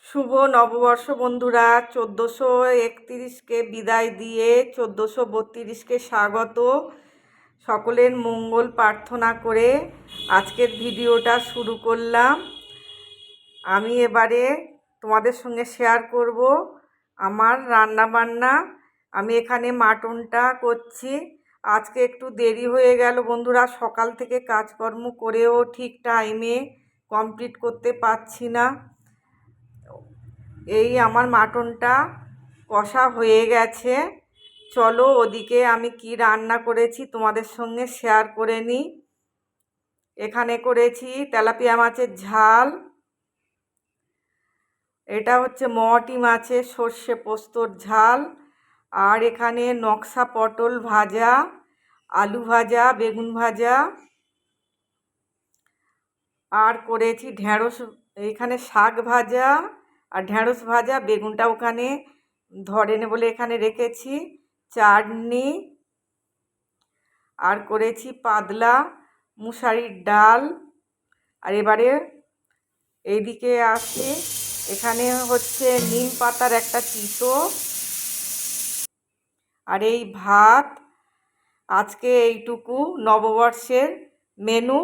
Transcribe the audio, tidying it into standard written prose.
শুভ নববর্ষ বন্ধুরা। 1431কে বিদায় দিয়ে 1432কে স্বাগত। সকলের মঙ্গল প্রার্থনা করে আজকের ভিডিওটা শুরু করলাম। আমি এবারে তোমাদের সঙ্গে শেয়ার করব আমার রান্না বান্না। আমি এখানে মাটনটা করছি। আজকে একটু দেরি হয়ে গেল বন্ধুরা, সকাল থেকে কাজকর্ম করেও ঠিক টাইমে কমপ্লিট করতে পারছি না। এই আমার মাটনটা কষা হয়ে গেছে। চলো ওদিকে আমি কি রান্না করেছি তোমাদের সঙ্গে শেয়ার করে নিই। এখানে করেছি তেলাপিয়া মাছের ঝাল, এটা হচ্ছে মটি মাছের সর্ষে পোস্তর ঝাল, আর এখানে নকশা পটল ভাজা, আলু ভাজা, বেগুন ভাজা, আর করেছি ঢ্যাঁড়স, এখানে শাক ভাজা আর ঢ্যাঁড়স ভাজা, বেগুনটা ওখানে ধরেনি বলে এখানে রেখেছি, চাটনি, আর করেছি পাতলা মুসারির ডাল। আর এবারে এইদিকে আসি, এখানে হচ্ছে নিম পাতার একটা চিতো, আর এই ভাত। আজকে এইটুকু নববর্ষের মেনু।